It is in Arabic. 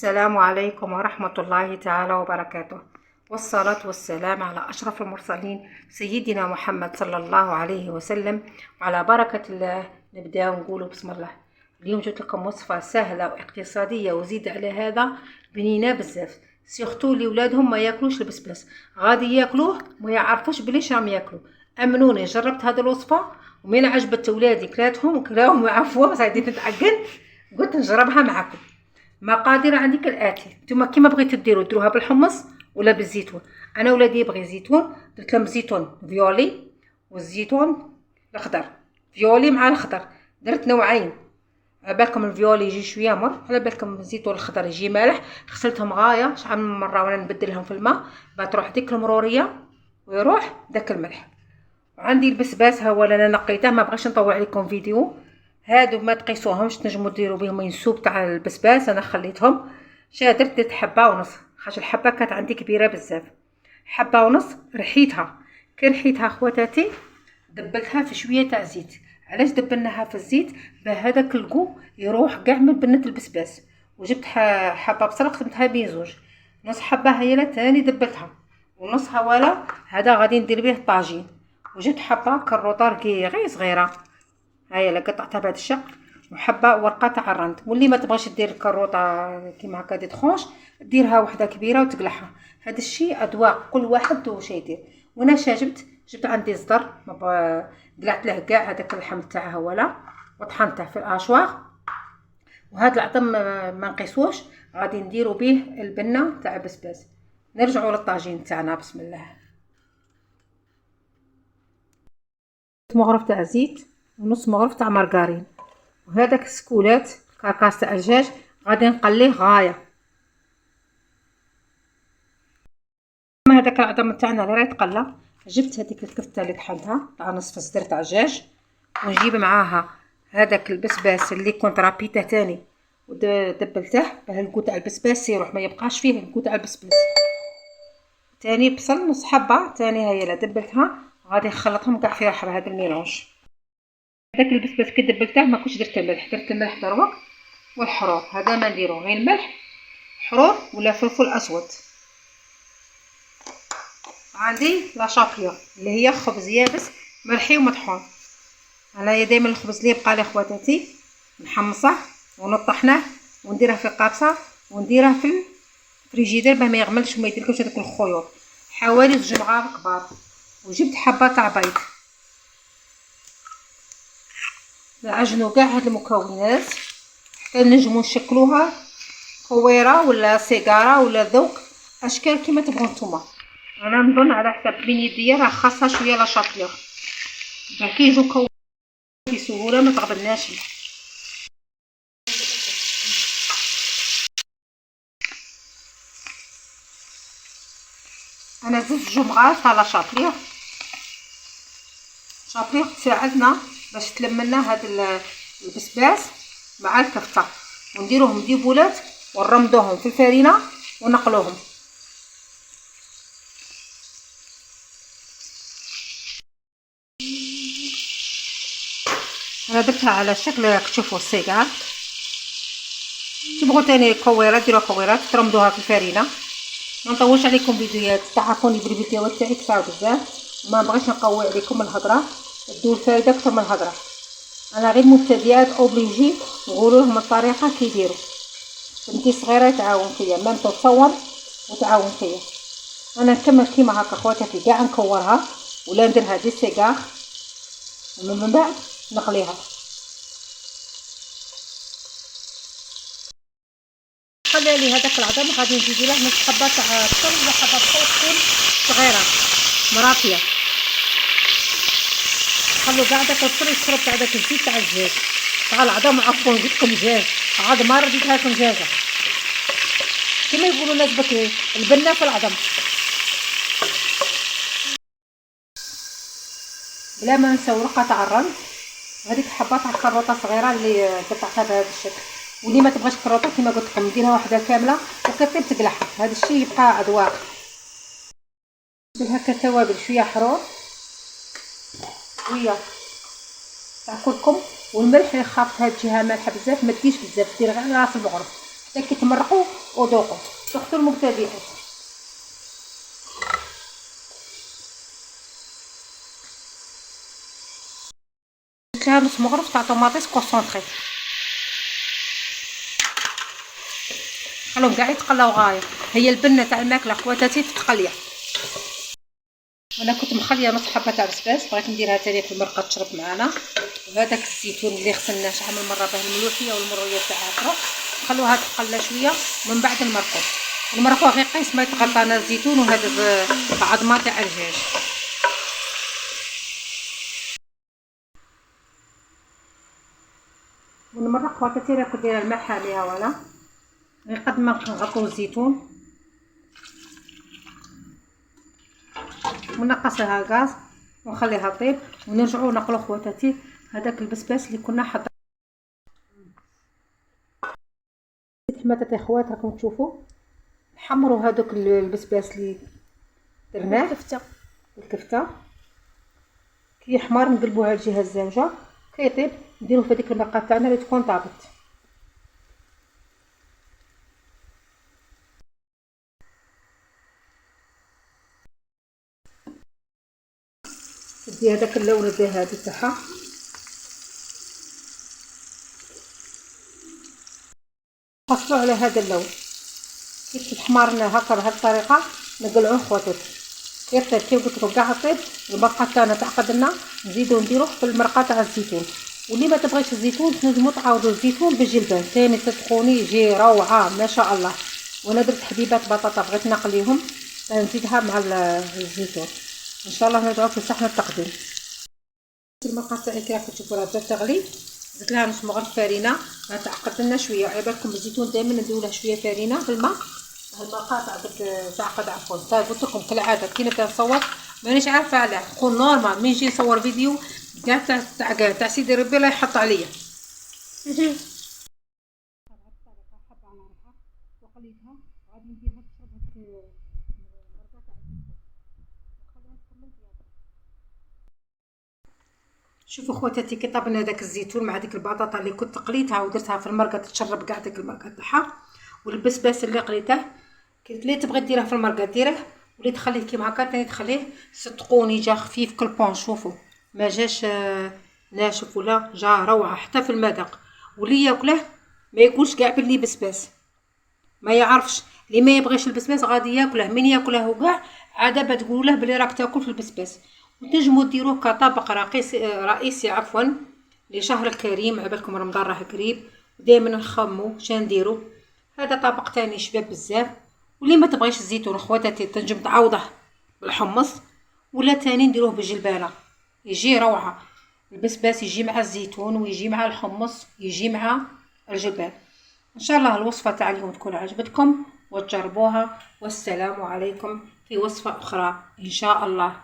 السلام عليكم ورحمة الله تعالى وبركاته، والصلاة والسلام على أشرف المرسلين سيدنا محمد صلى الله عليه وسلم. وعلى بركة الله نبدأ ونقول بسم الله. اليوم جبت لكم وصفة سهلة واقتصادية وزيد على هذا بنينة بزاف، سيختو اللي ولادهم ما ياكلوش البسباس، غادي ياكلوه ما يعرفوش بليش راهم ياكلوا. امنوني جربت هذه الوصفة ومين عجبت ولادي كلاهم وعفوا بس عادي نتعقل، قلت نجربها معكم. مقادير عندي كالاتي، نتوما كيما بغيتو ديروها بالحمص ولا بالزيتون. انا ولادي يبغي زيتون، درت لهم زيتون فيولي والزيتون الاخضر، فيولي مع الخضر، درت نوعين. على بالكم الفيولي يجي شويه مر، على بالكم الزيتون الخضر يجي مالح. غسلتهم غايه شحال من مره وانا نبدلهم في الماء، بعد تروح ديك المروريه ويروح داك الملح. وعندي البسباس ها هو انا نقيته، ما بغيتش نطول عليكم فيديو. هادو ما تقيسوهمش، تنجموا ديروا بهم ينسوب تاع البسباس، انا خليتهم. درت حبه ونص، خاطر الحبه كانت عندي كبيره بزاف. حبه ونص رحيتها، كي رحيتها خواتاتي دبلتها في شويه تاع زيت. علاش دبلناها في الزيت؟ بهذاك الكو يروح كاع من بنه البسباس. وجبت حبه بصل قسمتها بين زوج، نص حبه هي تاني دبلتها، ونصها ولا هذا غادي ندير به الطاجين. وجبت حبه كروطه رقيقه صغيره، هاي لا قطعتها بعد الشق، وحبه ورقه تاع الرند. واللي ما تبغاش دير الكروطه كيما هكا دي تخونش، ديرها وحده كبيره وتقلعها. هذا الشيء اذواق، كل واحد واش يدير. وانا جبت عندي صدر قلعت له كاع هذاك اللحم تاعها ولا، وطحنته في الاشواغ. وهذا العظم ما نقيسوش، غادي نديرو به البنه تاع البسباس. نرجعوا للطاجين تاعنا. بسم الله. مغرف تاع زيت ونص مغرف تاع مارغرين، وهذاك السكولات كاكاس تاع الدجاج غادي نقليه غايه. اما هذاك العظم تاعنا اللي راه يتقلى، جبت هذيك الكفته اللي طحنتها تاع نصف صدر تاع الدجاج، ونجيب معاها هذاك البسباس اللي كنت رابيته تاني ودبلته باه الكو تاع البسباس يروح، ما يبقاش فيه الكو تاع البسباس. تاني بصل نص حبه تاني هي لا دبلتها، غادي نخلطهم كاع في هذا الميلونج. هذاك البسباس كي دبلته ما كنتش درت الملح، درت الملح دروك والحرور. هذا ما نديرو غير الملح، حرور ولا فلفل اسود. عندي لا شابيو اللي هي خبز يابس مرحي ومطحون. انايا دائما الخبز اللي يبقى لي خواتاتي نحمصه ونطحنه ونديره في قابصه ونديره في الفريجيدير باه ما يغملش وما يديرلكش هذوك الخيوط. حوالي 2 مغارف كبار. وجبت حبه تاع بيض. نعجنوا كاع هاد المكونات حتى نجمو نشكلوها كويره ولا سيجاره ولا ذوق اشكال كيما تبغوا نتوما. انا نظن على حسب بين يديا راه خاصها شويه لا شابيو باه كي يجو كويره في سهوله ما تغبناش. انا زدت 2 مغارف تاع لا شابيو تساعدنا باش تلملنا هاد البسباس مع الكفته، ونديروهم دي بولات ونرمدوهم في الفرينه ونقلوهم. انا درتها على شكل تشوفوا السيجار. تبغوا تاني كويرات ديروا كويرات ترمدوها في الفرينه. ما نطولش عليكم فيديوهات، تعرفوني بالفيديوهات تاعي كثار بزاف، ما بغيتش نقوي عليكم الهضره، تدوا الفايده اكثر من الهضره. انا غير مبتدئات اوبليجي نقول لهم الطريقه كيديروا. بنتي صغيره تعاون فيا، ما تصور وتعاون فيا. انا نكمل كيما هكا خواتاتي كاع نكورها ولا نديرها دي سيجار، ومن بعد نقليها. خلي لي هذاك العظم، غادي نزيد له نص حبه تاع بصل ولا حبه بصل تكون صغيره مرافيه. خلوا كاع داك البصل يشرب تاع داك الزيت تاع الدجاج تاع العظم. عفوا جبتكم دجاج عاد ما رديتها لكم دجاجه كيما يقولوا الناس بكري، البنه في العظم. بلا ما نساو ورقه تاع الرند، هذيك حبه تاع الكروطه صغيره اللي قطعتها بهذا الشكل. واللي ما تبغاش كروطه كيما قلت لكم ديرها وحده كامله وكثير تقلعها. هذا الشيء يبقى اذواق. ندير هكا توابل، شويه حرور شويه تاع كركم والملح. خاف هاد الجهه مالحه بزاف ما تديش بزاف، دير غير راس المغرف حتى كي تمرقوا وذوقوا تحفة المبتدئات. درت لها نص مغرف تاع طوماطيس كونسونطري، خلوهم كاع يتقلاو غايه. هي البنه تاع الماكله خواتاتي تتقليه. انا كنت مخليه نص حبه تاع بسباس، بغيت نديرها تاني في المرقه تشرب معانا. وهذاك الزيتون اللي غسلناه شحال من مره به الملوحيه والمرويه تاعها اخرى، نخلوها تقلى شويه من بعد نمرقو. نمرقوها غير قيس ما يتغطانا الزيتون وهذا عظمه تاع الدجاج. ونمرق خواتاتي راكو دايره الماء حاميها ولا غير قد ما نغطيو الزيتون ونقصها غاز ونخليها طيب، ونرجعوا نقلو خواتاتي هذاك البسباس اللي كنا حاطين. حماتاتي خوات راكم تشوفوا نحمروا هذوك البسباس اللي درناه الكفته كي يحمر نقلبوها الجهه الزاوجه كي يطيب نديروه في هذيك المرقه تاعنا اللي تكون طابت. تدي هذاك اللون الذهبي تاعها حصلوا على هذا اللون كيف حمرنا هكا بهذه الطريقه نقلعوه خواتاتي كي يطيب كي قلت لكم كاع طيب. المرقه تاعنا تعقدنا نزيدو نديروه في المرقه تاع الزيتون، واللي ما تبغيش الزيتون تنجموا تعوضوا الزيتون بالجلبان ثاني تسخوني يجي روعه ما شاء الله. وانا درت حبيبات بطاطا بغيت نقليهم نزيدها مع الزيتون ان شاء الله ندعو في صحن التقديم. المرقه تاعي كي راكم تشوفوا راه بدات تغلي، زدت لها نص مغرف فرينه تعقد لنا شويه. على بالكم الزيتون دائما نديروا له شويه فرينه في الماء. المرقه تعقد عفوا. طيب قلت لكم كالعاده كي نبدا نصور مانيش عارفه علاه تكون نورمال، من نجي نصور فيديو كاع تاع سيدي ربي الله يحط عليا. وقليتها وغادي نديرها تشرب هذيك المرقه تاع الزيتون ونخليها تكمل زياده. شوفوا خواتاتي كي طابنا داك الزيتون مع ديك البطاطا اللي كنت قليتها ودرتها في المرقه تشرب كاع ديك المرقه تاعها، والبسباس اللي قليته قلت لي تبغي ديره في المرقه ديره، واللي تخليه كيما هكا ثاني تخليه صدقوني جا خفيف كالبون. شوفوا ما جاش ناشف ولا جا روعه حتى في المذاق. واللي ياكله ما يقولش كاع بلي بسباس، ما يعرفش اللي ما يبغيش البسباس غادي ياكله من ياكله كاع عاده بتقول له بلي راك تاكل في البسباس. وتنجموا ديروه كطبق رئيسي عفوا لشهر الكريم. عبالكم رمضان راه قريب دائما نخمو شا نديرو. هذا طبق تاني شباب بزاف. واللي ما تبغيش الزيتون خواتاتي تنجم تعوضه بالحمص ولا تاني نديروه بالجلبانه يجي روعه. البسباس يجي مع الزيتون ويجي مع الحمص يجي مع الجلبان. ان شاء الله الوصفه تاع اليوم تكون عجبتكم وتجربوها، والسلام عليكم في وصفه اخرى ان شاء الله.